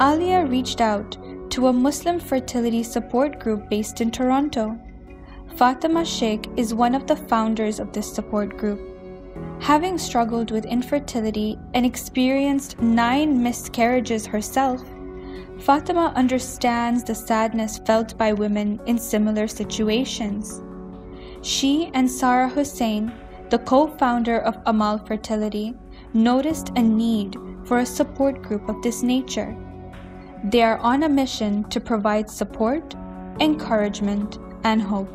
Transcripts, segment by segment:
Alia reached out to a Muslim fertility support group based in Toronto. Fatima Sheikh is one of the founders of this support group. Having struggled with infertility and experienced 9 miscarriages herself, Fatima understands the sadness felt by women in similar situations. She and Sarah Hussein, the co-founder of Amal Fertility, noticed a need for a support group of this nature. They are on a mission to provide support, encouragement, and hope.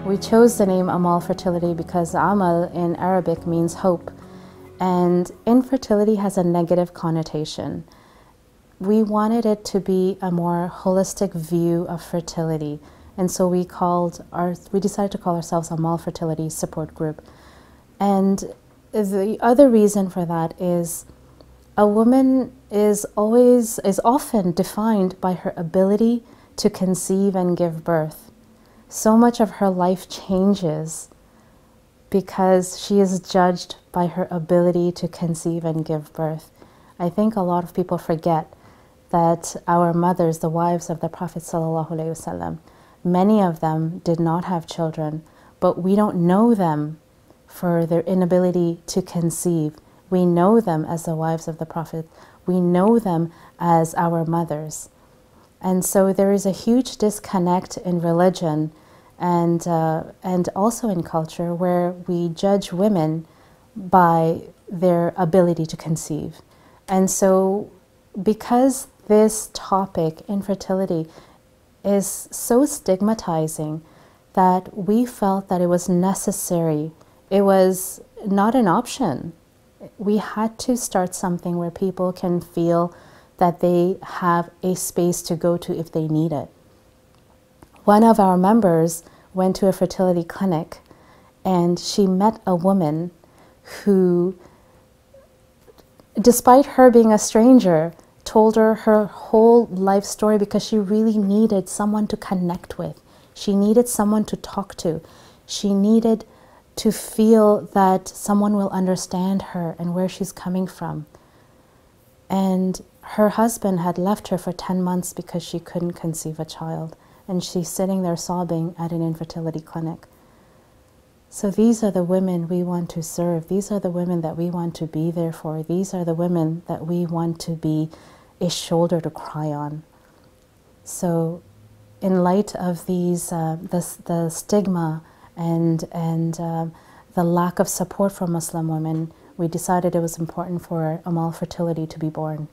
We chose the name Amal Fertility because Amal in Arabic means hope, and infertility has a negative connotation. We wanted it to be a more holistic view of fertility, and so we decided to call ourselves Amal Fertility Support Group. And the other reason for that is a woman is often defined by her ability to conceive and give birth. So much of her life changes because she is judged by her ability to conceive and give birth. I think a lot of people forget that our mothers, the wives of the Prophet ﷺ, many of them did not have children, but we don't know them for their inability to conceive. We know them as the wives of the Prophet. We know them as our mothers. And so there is a huge disconnect in religion and also in culture where we judge women by their ability to conceive. And so because this topic, infertility, is so stigmatizing, that we felt that it was necessary. It was not an option. We had to start something where people can feel that they have a space to go to if they need it. One of our members went to a fertility clinic and she met a woman who, despite her being a stranger, told her her whole life story because she really needed someone to connect with. She needed someone to talk to. She needed to feel that someone will understand her and where she's coming from. And her husband had left her for 10 months because she couldn't conceive a child. And she's sitting there sobbing at an infertility clinic. So these are the women we want to serve. These are the women that we want to be there for. These are the women that we want to be a shoulder to cry on. So in light of these, the stigma and the lack of support for Muslim women, we decided it was important for Amal Fertility to be born.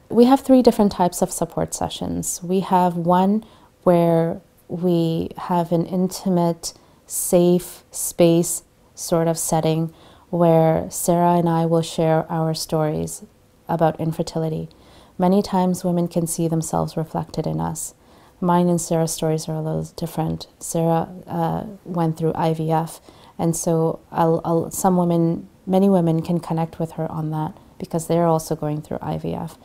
We have 3 different types of support sessions. We have one where we have an intimate, safe space sort of setting where Sarah and I will share our stories about infertility. Many times women can see themselves reflected in us. Mine and Sarah's stories are a little different. Sarah went through IVF, and so many women can connect with her on that because they're also going through IVF.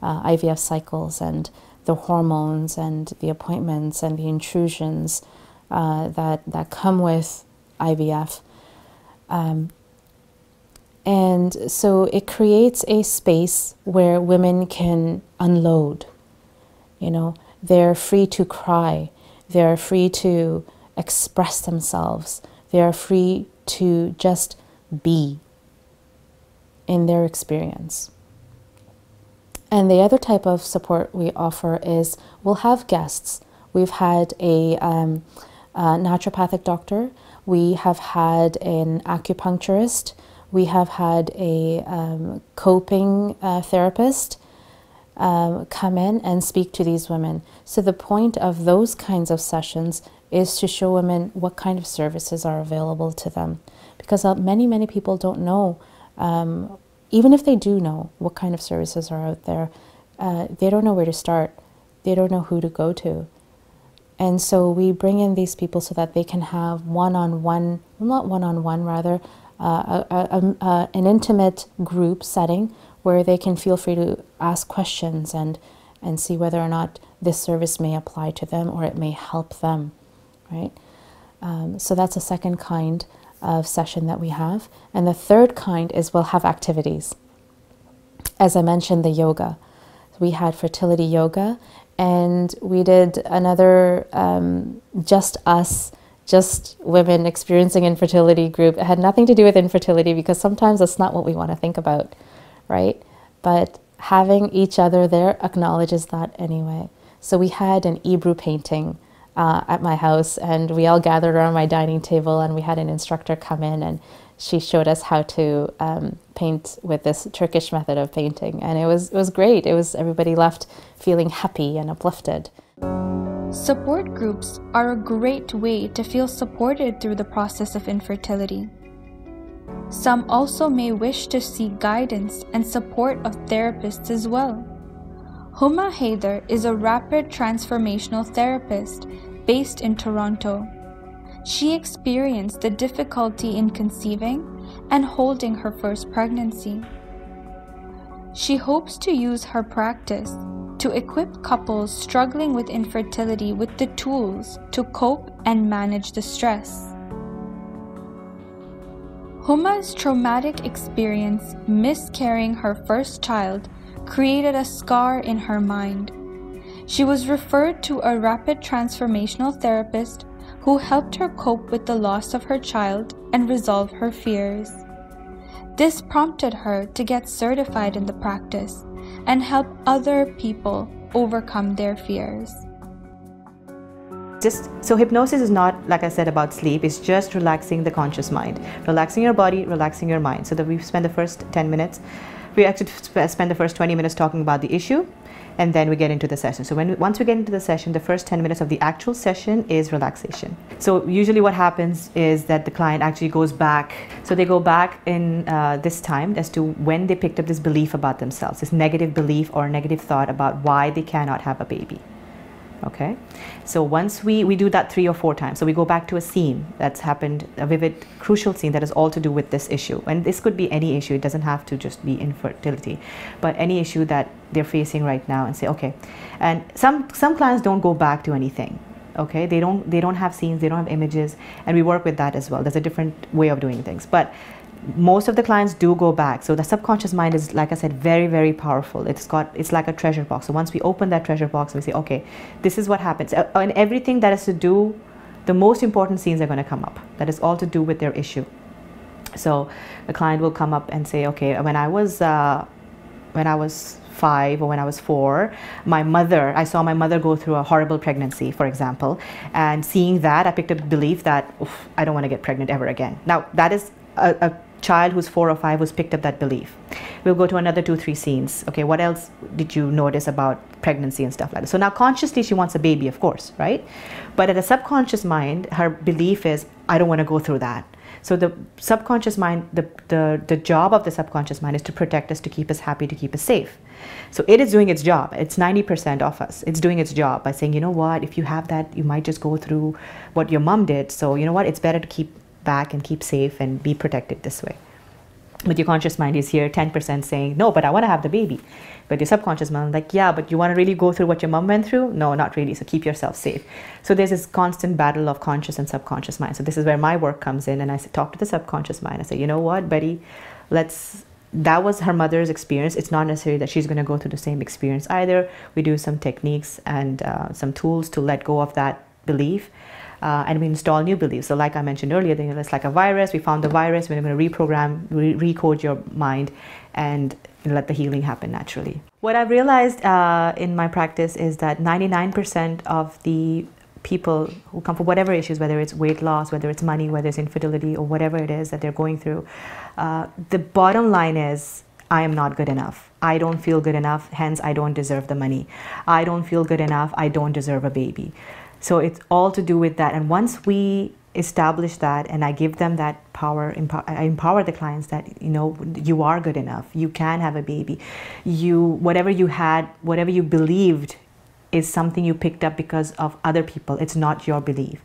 IVF cycles and the hormones and the appointments and the intrusions that come with IVF. And so it creates a space where women can unload. You know, they're free to cry. They're free to express themselves. They're free to just be in their experience. And the other type of support we offer is we'll have guests. We've had a naturopathic doctor. We have had an acupuncturist. We have had a coping therapist come in and speak to these women. So the point of those kinds of sessions is to show women what kind of services are available to them. Because many people don't know, even if they do know what kind of services are out there, they don't know where to start. They don't know who to go to. And so we bring in these people so that they can have one-on-one, well, not one-on-one, rather, an intimate group setting where they can feel free to ask questions and see whether or not this service may apply to them or it may help them, right? So that's a second kind of session that we have. And the third kind is we'll have activities. As I mentioned, the yoga. We had fertility yoga, and we did another just women experiencing infertility group. It had nothing to do with infertility, because sometimes that's not what we want to think about, right? But having each other there acknowledges that anyway. So we had an Ebru painting at my house, and we all gathered around my dining table, and we had an instructor come in, and she showed us how to paint with this Turkish method of painting, and it was great. Everybody left feeling happy and uplifted. Support groups are a great way to feel supported through the process of infertility. Some also may wish to seek guidance and support of therapists as well. Huma Haider is a rapid transformational therapist based in Toronto. She experienced the difficulty in conceiving and holding her first pregnancy. She hopes to use her practice to equip couples struggling with infertility with the tools to cope and manage the stress. Huma's traumatic experience miscarrying her first child created a scar in her mind. She was referred to a rapid transformational therapist who helped her cope with the loss of her child and resolve her fears. This prompted her to get certified in the practice and help other people overcome their fears. So hypnosis is not, like I said, about sleep. It's just relaxing the conscious mind, relaxing your body, relaxing your mind. So that we spend the first 10 minutes, we actually spend the first 20 minutes talking about the issue, and then we get into the session. So once we get into the session, the first 10 minutes of the actual session is relaxation. So usually what happens is that the client actually goes back. So they go back in this time as to when they picked up this belief about themselves, this negative belief or negative thought about why they cannot have a baby. Okay, so once we do that 3 or 4 times, so we go back to a scene that's happened, a vivid, crucial scene that is all to do with this issue. And this could be any issue, it doesn't have to just be infertility, but any issue that they're facing right now, and say, okay. And some clients don't go back to anything. Okay, they don't have scenes, they don't have images, and we work with that as well. There's a different way of doing things, but most of the clients do go back. So the subconscious mind is, like I said, very, very powerful. It's like a treasure box. So once we open that treasure box, we say, okay, this is what happens. And everything that is to do, the most important scenes are going to come up. That is all to do with their issue. So the client will come up and say, okay, when I was 5 or when I was 4, I saw my mother go through a horrible pregnancy, for example. And seeing that, I picked up the belief that, I don't want to get pregnant ever again. Now, that is a child who's 4 or 5 who's picked up that belief. We'll go to another 2-3 scenes. Okay, what else did you notice about pregnancy and stuff like that? So now consciously she wants a baby, of course, right? But at a subconscious mind, her belief is, I don't want to go through that. So the subconscious mind, the job of the subconscious mind is to protect us, to keep us happy, to keep us safe. So it is doing its job. It's 90% of us. It's doing its job by saying, you know what, if you have that, you might just go through what your mom did. So you know what, it's better to keep back and keep safe and be protected this way. But your conscious mind is here 10% saying, no, but I want to have the baby. But your subconscious mind is like, yeah, but you want to really go through what your mom went through? No, not really. So keep yourself safe. So there's this constant battle of conscious and subconscious mind. So this is where my work comes in, and I talk to the subconscious mind. I say, you know what, buddy, that was her mother's experience. It's not necessary that she's going to go through the same experience either. We do some techniques and some tools to let go of that belief. And we install new beliefs. So like I mentioned earlier, it's like a virus. We found the virus. We're going to reprogram, recode your mind, and let the healing happen naturally. What I've realized in my practice is that 99% of the people who come for whatever issues, whether it's weight loss, whether it's money, whether it's infertility, or whatever it is that they're going through, the bottom line is, I am not good enough. I don't feel good enough, hence I don't deserve the money. I don't feel good enough, I don't deserve a baby. So it's all to do with that. And once we establish that, and I give them that power, I empower the clients that, you know, you are good enough. You can have a baby. Whatever you had, whatever you believed is something you picked up because of other people. It's not your belief.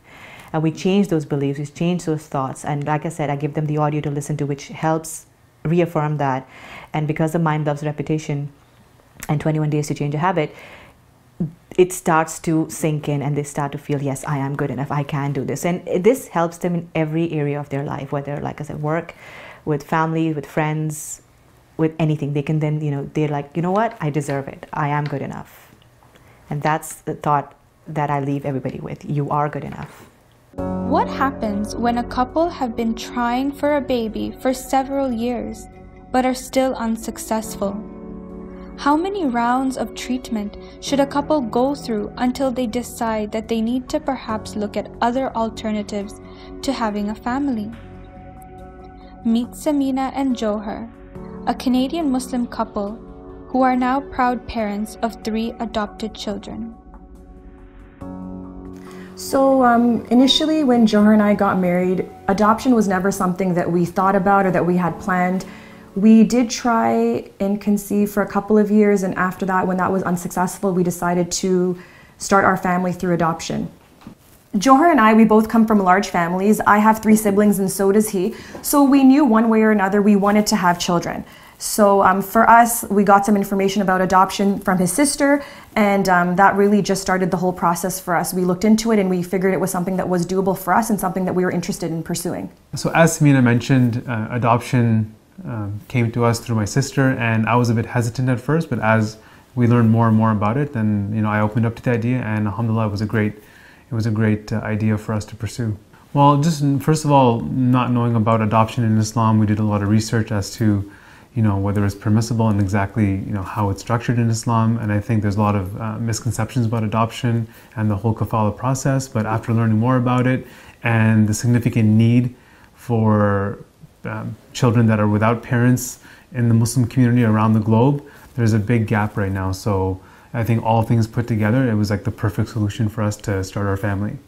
And we change those beliefs, we change those thoughts. And like I said, I give them the audio to listen to, which helps reaffirm that. And because the mind loves repetition and 21 days to change a habit, it starts to sink in, and they start to feel, yes, I am good enough, I can do this. And this helps them in every area of their life, whether, like I said, work, with family, with friends, with anything. They can then, they're like, you know what, I deserve it. I am good enough. And that's the thought that I leave everybody with. You are good enough. What happens when a couple have been trying for a baby for several years, but are still unsuccessful? How many rounds of treatment should a couple go through until they decide that they need to perhaps look at other alternatives to having a family? Meet Samina and Johar, a Canadian Muslim couple who are now proud parents of 3 adopted children. So initially when Johar and I got married, adoption was never something that we thought about or that we had planned. We did try and conceive for a couple of years, and after that, when that was unsuccessful, we decided to start our family through adoption. Johar and I, we both come from large families. I have 3 siblings and so does he. So we knew one way or another we wanted to have children. So for us, we got some information about adoption from his sister, and that really just started the whole process for us. We looked into it and we figured it was something that was doable for us and something that we were interested in pursuing. So as Samina mentioned, adoption came to us through my sister, and I was a bit hesitant at first, but as we learned more and more about it, then I opened up to the idea, and alhamdulillah, it was a great idea for us to pursue. Well, just first of all, not knowing about adoption in Islam, we did a lot of research as to whether it's permissible and exactly how it's structured in Islam. And I think there's a lot of misconceptions about adoption and the whole kafala process. But after learning more about it and the significant need for children that are without parents in the Muslim community around the globe, there's a big gap right now. So I think all things put together, it was like the perfect solution for us to start our family.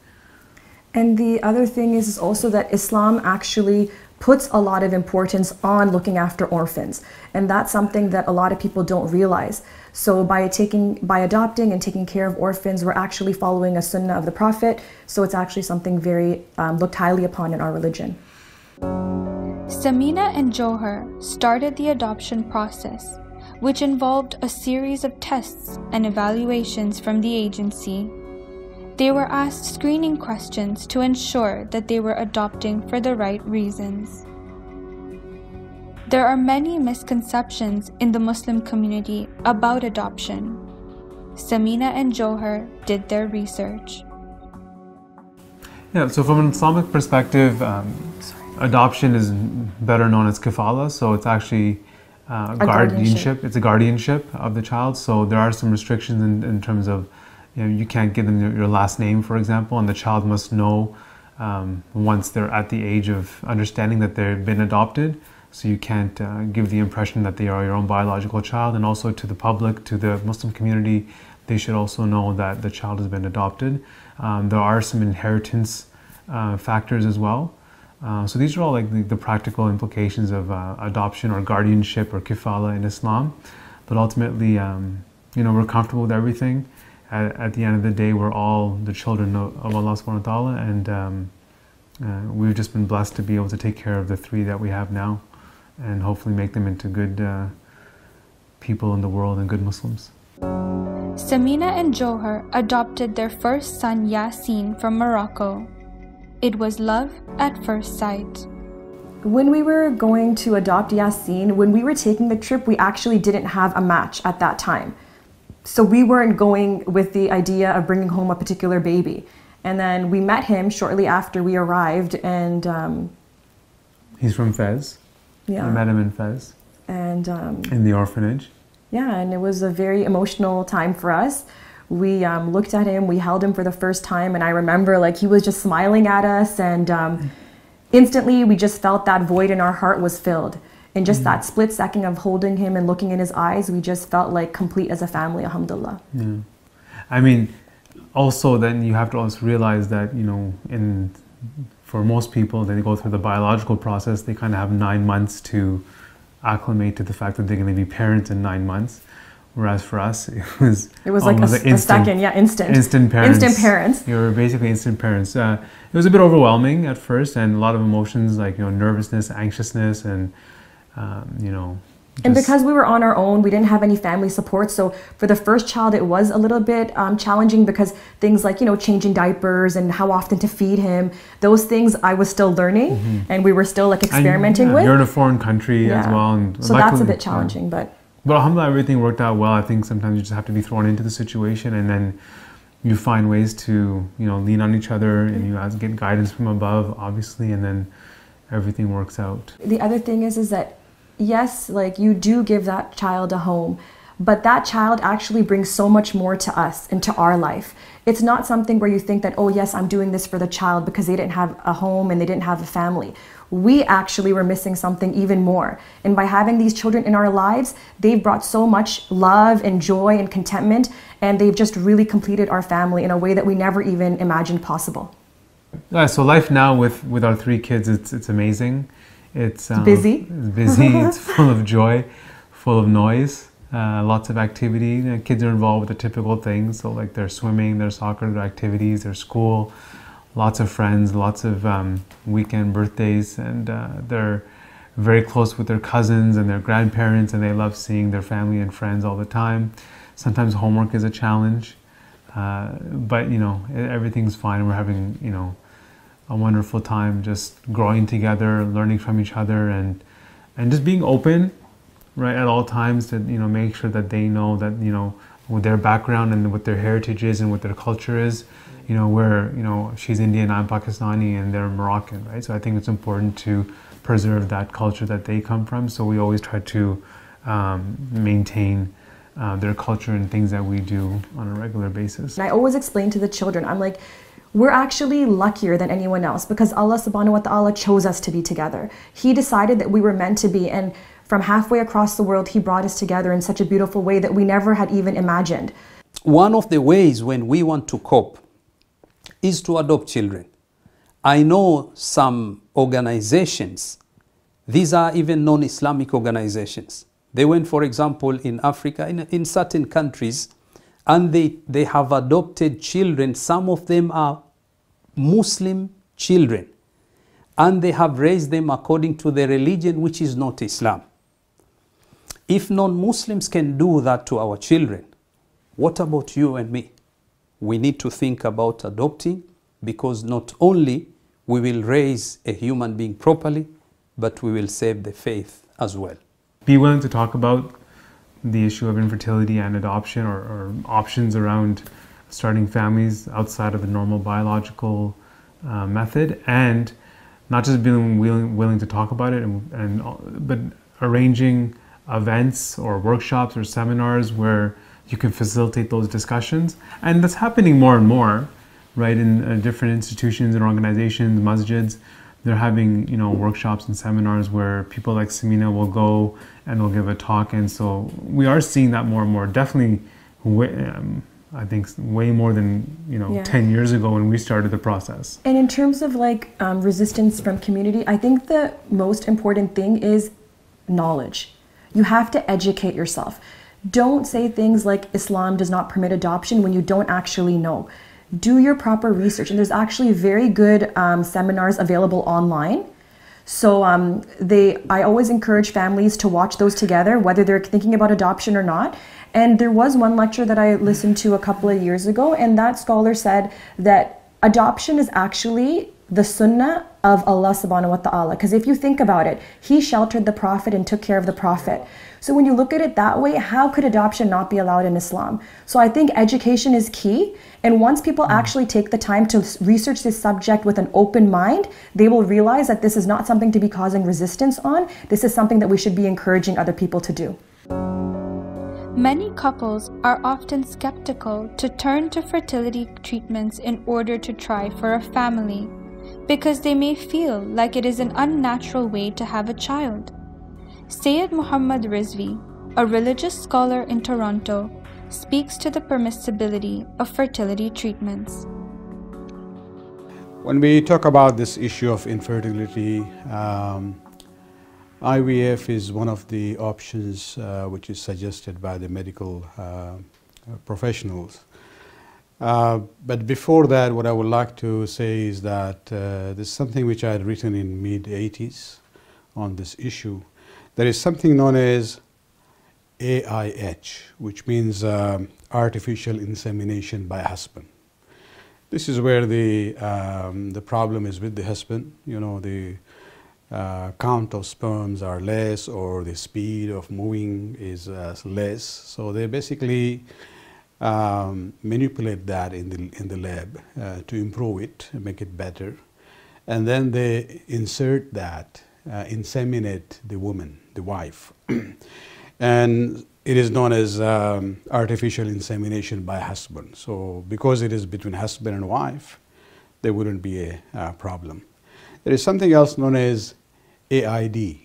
And the other thing is also that Islam actually puts a lot of importance on looking after orphans. And that's something that a lot of people don't realize. So by adopting and taking care of orphans, we're actually following a sunnah of the Prophet. So it's actually something very looked highly upon in our religion. Samina and Johar started the adoption process, which involved a series of tests and evaluations from the agency. They were asked screening questions to ensure that they were adopting for the right reasons. There are many misconceptions in the Muslim community about adoption. Samina and Johar did their research. Yeah, so from an Islamic perspective, adoption is better known as kafala, so it's actually guardianship. It's a guardianship of the child, so there are some restrictions in terms of you can't give them your last name, for example, and the child must know once they're at the age of understanding that they've been adopted. So you can't give the impression that they are your own biological child. And also to the public, to the Muslim community, they should also know that the child has been adopted. There are some inheritance factors as well. So these are all like the practical implications of adoption or guardianship or kifala in Islam. But ultimately, we're comfortable with everything. At the end of the day, we're all the children of Allah subhanahu wa ta'ala, and we've just been blessed to be able to take care of the 3 that we have now and hopefully make them into good people in the world and good Muslims. Samina and Johar adopted their first son Yasin from Morocco. It was love at first sight. When we were going to adopt Yasin, when we were taking the trip, we actually didn't have a match at that time. So we weren't going with the idea of bringing home a particular baby. And then we met him shortly after we arrived, and he's from Fez. Yeah. We met him in Fez. And in the orphanage. Yeah, and it was a very emotional time for us. We looked at him, we held him for the first time, and I remember he was just smiling at us, and instantly we just felt that void in our heart was filled. In just that split second of holding him and looking in his eyes, we just felt like complete as a family, alhamdulillah. Yeah. I mean, also then you have to also realize that, for most people, they go through the biological process, they kind of have 9 months to acclimate to the fact that they're going to be parents in 9 months. Whereas for us, it was like a second, instant. Instant parents. Instant parents. You were basically instant parents. It was a bit overwhelming at first, and a lot of emotions like, nervousness, anxiousness, and And because we were on our own, we didn't have any family support. So for the first child, it was a little bit challenging because things like, changing diapers and how often to feed him, those things I was still learning and we were still like experimenting with. You're in a foreign country as well. And so that's a bit challenging, but alhamdulillah, everything worked out well. I think sometimes you just have to be thrown into the situation and then you find ways to, lean on each other and you get guidance from above, obviously, and then everything works out. The other thing is that yes, like you do give that child a home, but that child actually brings so much more to us, into our life. It's not something where you think that, oh yes, I'm doing this for the child because they didn't have a home and they didn't have a family. We actually were missing something even more. And by having these children in our lives, they've brought so much love and joy and contentment, and they've just really completed our family in a way that we never even imagined possible. Yeah, so life now with our 3 kids, it's amazing. It's busy. It's busy. It's full of joy, full of noise, lots of activity. Kids are involved with the typical things, so like their swimming, their soccer, their activities, their school, lots of friends, lots of weekend birthdays, and they're very close with their cousins and their grandparents, and they love seeing their family and friends all the time. Sometimes homework is a challenge, but everything's fine. We're having a wonderful time just growing together, learning from each other, and just being open, right, at all times to make sure that they know that with their background and what their heritage is and what their culture is, where she's Indian, I'm Pakistani, and they're Moroccan, right? So I think it's important to preserve that culture that they come from. So we always try to maintain their culture and things that we do on a regular basis. And I always explain to the children, I'm like, we're actually luckier than anyone else because Allah subhanahu wa ta'ala chose us to be together. He decided that we were meant to be, and from halfway across the world, He brought us together in such a beautiful way that we never had even imagined. One of the ways when we want to cope is to adopt children. I know some organizations, these are even non-Islamic organizations. They went, for example, in Africa, in certain countries, and they have adopted children. Some of them are Muslim children, and they have raised them according to their religion, which is not Islam. If non-Muslims can do that to our children, what about you and me? We need to think about adopting, because not only we will raise a human being properly, but we will save the faith as well. Be willing to talk about the issue of infertility and adoption, or options around starting families outside of the normal biological method, and not just being willing to talk about it, but arranging events or workshops or seminars where you can facilitate those discussions. And that's happening more and more, right, in different institutions and organizations, masjids. They're having, workshops and seminars where people like Samina will go and will give a talk. And so we are seeing that more and more. Definitely, I think way more than, 10 years ago when we started the process. And in terms of resistance from community, I think the most important thing is knowledge. You have to educate yourself. Don't say things like Islam does not permit adoption when you don't actually know. Do your proper research, and there's actually very good seminars available online. So I always encourage families to watch those together, whether they're thinking about adoption or not. And there was one lecture that I listened to a couple of years ago, and that scholar said that adoption is actually the sunnah of Allah subhanahu wa ta'ala. Because if you think about it, He sheltered the Prophet and took care of the Prophet. So when you look at it that way, how could adoption not be allowed in Islam? So I think education is key. And once people actually take the time to research this subject with an open mind, they will realize that this is not something to be causing resistance on. This is something that we should be encouraging other people to do. Many couples are often skeptical to turn to fertility treatments in order to try for a family, because they may feel like it is an unnatural way to have a child. Sayyid Muhammad Rizvi, a religious scholar in Toronto, speaks to the permissibility of fertility treatments. When we talk about this issue of infertility, IVF is one of the options which is suggested by the medical professionals. But before that, what I would like to say is that there's something which I had written in mid-80s on this issue. There is something known as AIH, which means artificial insemination by husband. This is where the problem is with the husband. You know, the count of sperms are less, or the speed of moving is less. So they basically manipulate that in the lab to improve it, make it better, and then they insert that, inseminate the woman, the wife, and it is known as artificial insemination by husband. So because it is between husband and wife, there wouldn't be a problem. There is something else known as AID,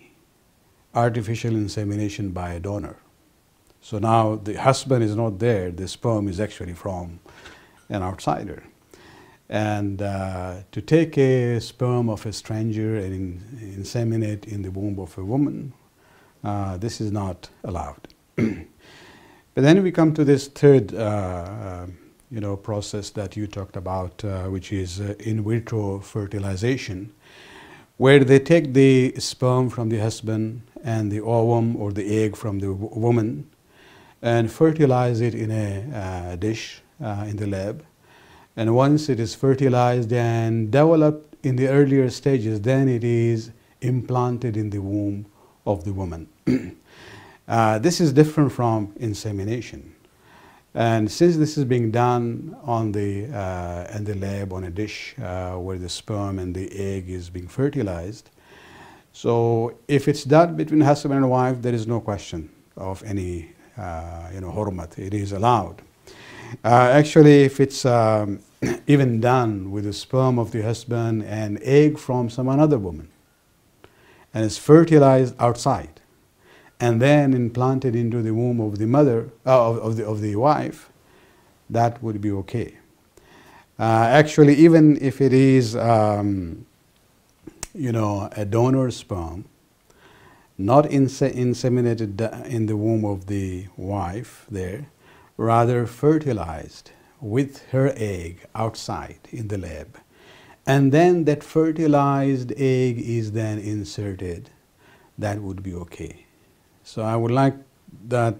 artificial insemination by a donor. So now the husband is not there, the sperm is actually from an outsider. And to take a sperm of a stranger and inseminate in the womb of a woman, this is not allowed. But then we come to this third process that you talked about, which is in vitro fertilization, where they take the sperm from the husband and the ovum or the egg from the woman and fertilize it in a dish in the lab. And once it is fertilized and developed in the earlier stages, then it is implanted in the womb of the woman. This is different from insemination. And since this is being done on in the lab on a dish where the sperm and the egg is being fertilized, so if it's done between husband and wife, there is no question of any hurmat. It is allowed. Actually, if it's even done with the sperm of the husband and egg from some another woman, and it's fertilized outside, and then implanted into the womb of the mother of the wife, that would be okay. Actually, even if it is a donor sperm, not inseminated in the womb of the wife there, rather fertilized with her egg outside in the lab, and then that fertilized egg is then inserted, that would be okay. So I would like that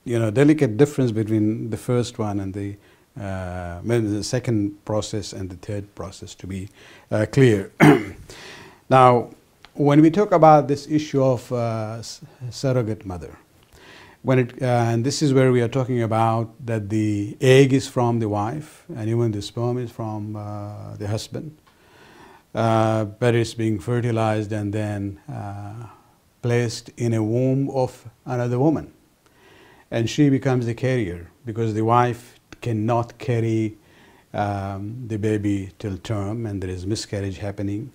delicate difference between the first one and maybe the second process and the third process to be clear. Now, when we talk about this issue of surrogate mother, and this is where we are talking about that the egg is from the wife and even the sperm is from the husband, but it's being fertilized and then placed in a womb of another woman, and she becomes the carrier because the wife cannot carry the baby till term and there is miscarriage happening.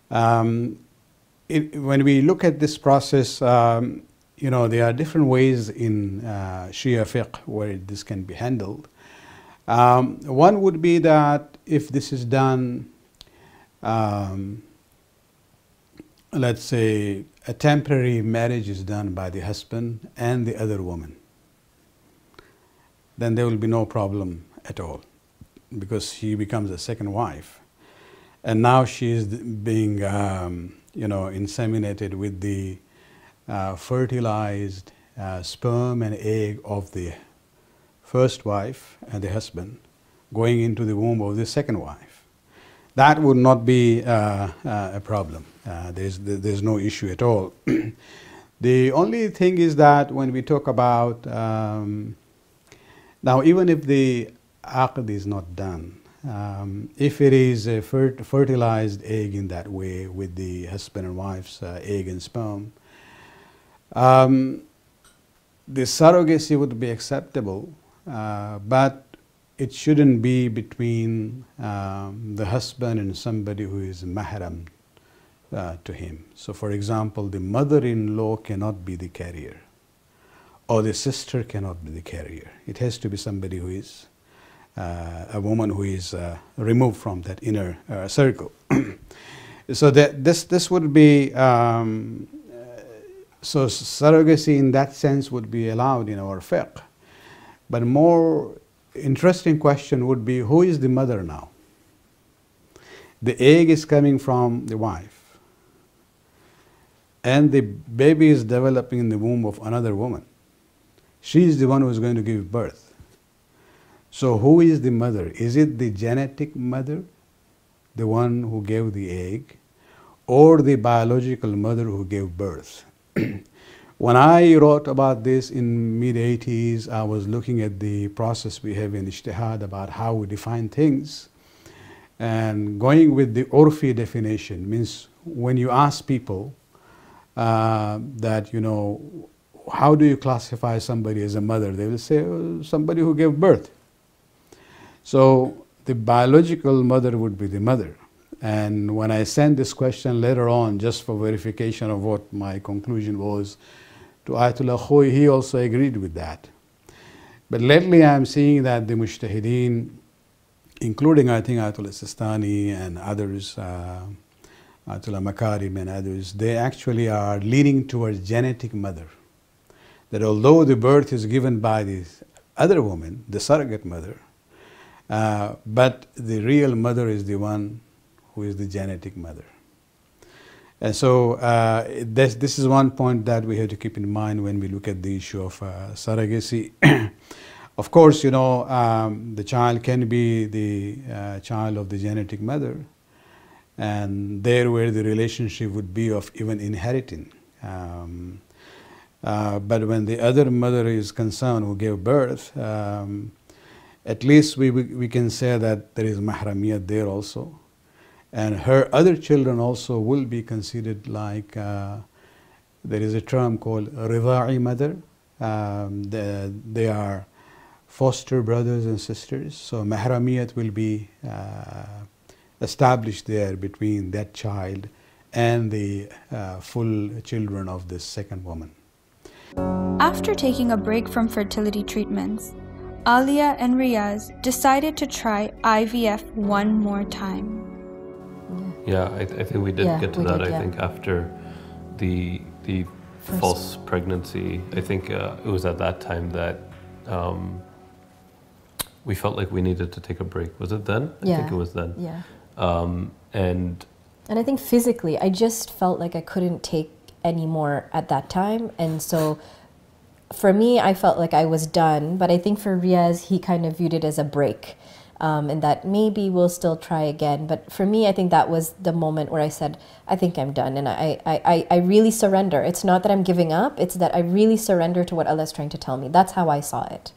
When we look at this process, there are different ways in Shia fiqh where this can be handled. One would be that if this is done, let's say a temporary marriage is done by the husband and the other woman, then there will be no problem at all because she becomes a second wife. And now she is being inseminated with the fertilized sperm and egg of the first wife and the husband going into the womb of the second wife. That would not be a problem. There's no issue at all. The only thing is that when we talk about, now even if the aqd is not done, if it is a fertilized egg in that way with the husband and wife's egg and sperm, the surrogacy would be acceptable, but it shouldn't be between the husband and somebody who is mahram to him. So for example, the mother-in-law cannot be the carrier, or the sister cannot be the carrier. It has to be somebody who is a woman who is removed from that inner circle. So that this would be, so surrogacy in that sense would be allowed in our fiqh. But more interesting question would be, who is the mother now? The egg is coming from the wife, and the baby is developing in the womb of another woman. she is the one who is going to give birth. So who is the mother? Is it the genetic mother, the one who gave the egg, or the biological mother who gave birth? When I wrote about this in mid-80s, I was looking at the process we have in Ijtihad about how we define things. And going with the Urfi definition means when you ask people that, you know, how do you classify somebody as a mother? They will say, oh, somebody who gave birth. So the biological mother would be the mother. And when I sent this question later on, just for verification of what my conclusion was, to Ayatollah Khoy, he also agreed with that. But lately I'm seeing that the Mujtahideen, including I think Ayatollah Sistani and others, Ayatollah Makarim and others, they actually are leaning towards genetic mother. That although the birth is given by this other woman, the surrogate mother, but the real mother is the one who is the genetic mother. And so this is one point that we have to keep in mind when we look at the issue of surrogacy. Of course, you know, the child can be the child of the genetic mother, and there where the relationship would be of even inheriting. But when the other mother is concerned who gave birth, at least we can say that there is mahramiyat there also. And her other children also will be considered like, there is a term called rida'i mother. They are foster brothers and sisters. So mahramiyat will be established there between that child and the full children of this second woman. After taking a break from fertility treatments, Alia and Riaz decided to try IVF one more time. Yeah, I think we did get to that. I think after the false pregnancy, I think it was at that time that we felt like we needed to take a break. Was it then? I think it was then. Yeah. And I think physically, I just felt like I couldn't take any more at that time. And so for me, I felt like I was done. But I think for Riaz, he kind of viewed it as a break. And that maybe we'll still try again. But for me, I think that was the moment where I said, I think I'm done. And I really surrender. It's not that I'm giving up. It's that I really surrender to what Allah is trying to tell me. That's how I saw it.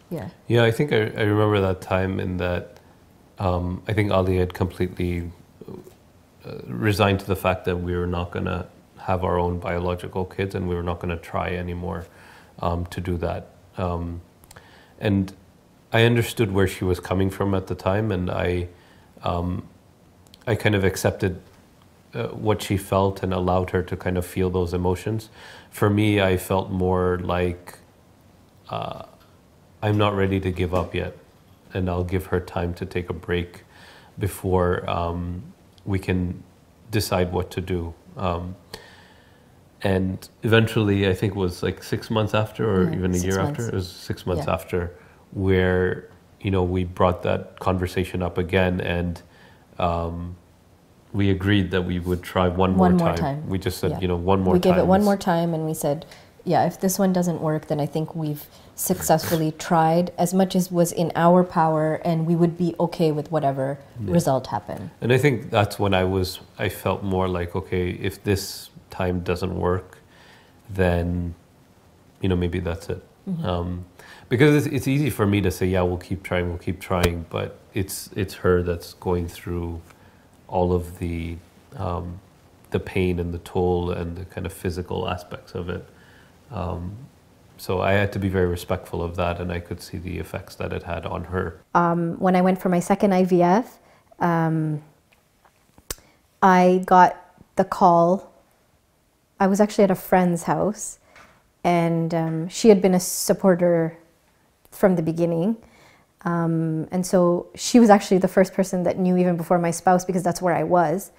Yeah. Yeah, I think I remember that time in that I think Ali had completely resigned to the fact that we were not going to have our own biological kids and we were not going to try anymore to do that. And I understood where she was coming from at the time, and I kind of accepted what she felt and allowed her to kind of feel those emotions. For me, I felt more like I'm not ready to give up yet, and I'll give her time to take a break before we can decide what to do. And eventually, I think it was like 6 months after, or even a year after. It was 6 months after, where we brought that conversation up again, and we agreed that we would try one more time. We just said, one more time. We gave it one more time, and we said, if this one doesn't work, then I think we've successfully tried as much as was in our power, and we would be okay with whatever result happened. And I think that's when I felt more like, okay, if this time doesn't work, then maybe that's it. Mm-hmm. Because it's easy for me to say, we'll keep trying, but it's her that's going through all of the pain and the toll and the kind of physical aspects of it. So I had to be very respectful of that, and I could see the effects that it had on her. When I went for my second IVF, I got the call. I was actually at a friend's house, and she had been a supporter from the beginning. And so she was actually the first person that knew even before my spouse, because that's where I was.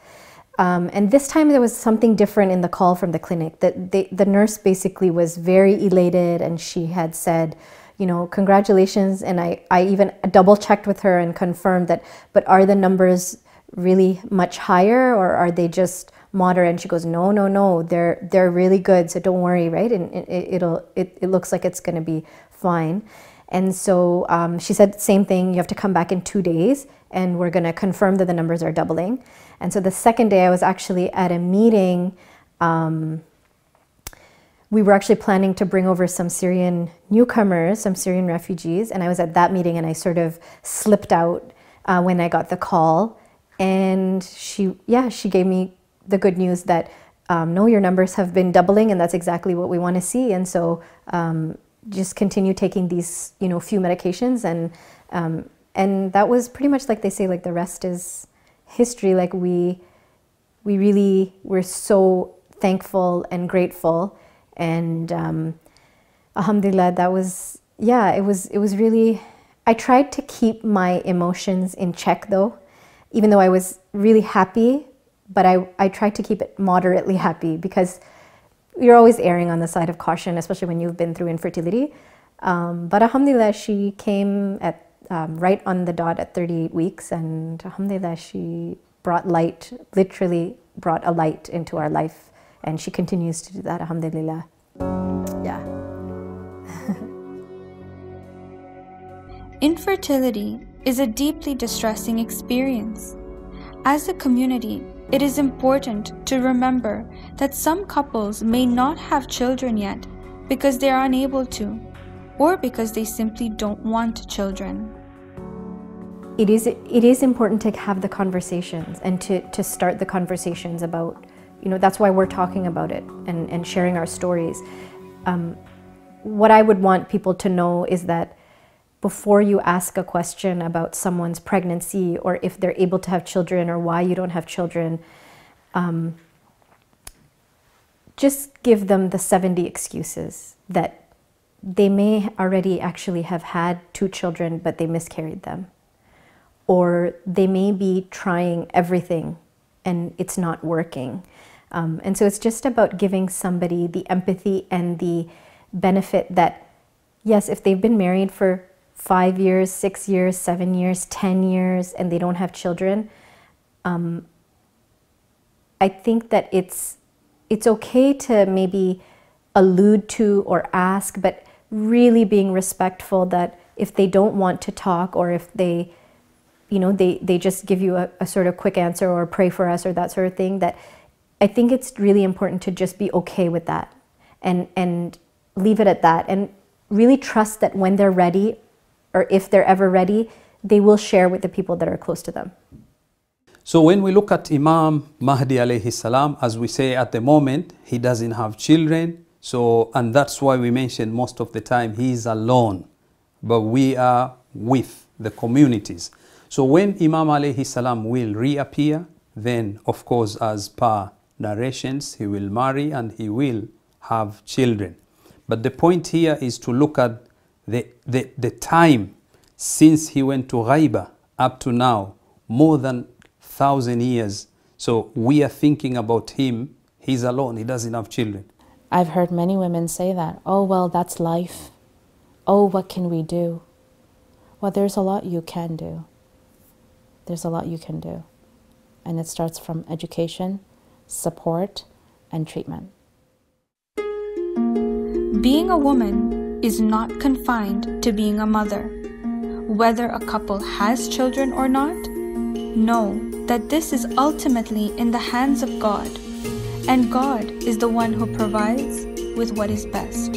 And this time there was something different in the call from the clinic. That the nurse basically was very elated, and she had said, congratulations. And I even double checked with her and confirmed that, but are the numbers really much higher, or are they just moderate, and she goes, no, they're really good, so don't worry, right? And it looks like it's going to be fine. And so she said, same thing, you have to come back in 2 days, and we're going to confirm that the numbers are doubling. And so the second day I was actually at a meeting. We were actually planning to bring over some Syrian newcomers, some Syrian refugees, and I was at that meeting and I sort of slipped out when I got the call. And she gave me the good news that no, your numbers have been doubling, and that's exactly what we want to see. And so just continue taking these, few medications, and that was pretty much, like they say, like the rest is history. Like we really were so thankful and grateful, and alhamdulillah, that was, it was really, I tried to keep my emotions in check though, even though I was really happy, but I tried to keep it moderately happy, because you're always erring on the side of caution, especially when you've been through infertility. But alhamdulillah, she came at right on the dot at 38 weeks, and alhamdulillah, she brought light, literally brought a light into our life, and she continues to do that, alhamdulillah. Yeah. Infertility is a deeply distressing experience. As a community, it is important to remember that some couples may not have children yet because they are unable to, or because they simply don't want children. It is important to have the conversations and to start the conversations about, that's why we're talking about it and sharing our stories. What I would want people to know is that before you ask a question about someone's pregnancy, or if they're able to have children, or why you don't have children, just give them the 70 excuses that they may already actually have had 2 children, but they miscarried them. Or they may be trying everything and it's not working. And so it's just about giving somebody the empathy and the benefit that, yes, if they've been married for 5 years, 6 years, 7 years, 10 years, and they don't have children, I think that it's okay to maybe allude to or ask, but really being respectful that if they don't want to talk, or if they, they just give you a sort of quick answer, or pray for us, or that sort of thing, that I think it's really important to just be okay with that and leave it at that, and really trust that when they're ready, or if they're ever ready, they will share with the people that are close to them. So when we look at Imam Mahdi alayhi salam, as we say at the moment, he doesn't have children. So, and that's why we mention most of the time he is alone, but we are with the communities. So when Imam alayhi salam will reappear, then of course, as per narrations, he will marry and he will have children. But the point here is to look at the time since he went to Ghaiba up to now, more than 1,000 years. So we are thinking about him, he's alone, he doesn't have children. I've heard many women say that. Oh, well, that's life. Oh, what can we do? Well, there's a lot you can do. There's a lot you can do. And it starts from education, support, and treatment. Being a woman is not confined to being a mother. Whether a couple has children or not, know that this is ultimately in the hands of God, and God is the one who provides with what is best.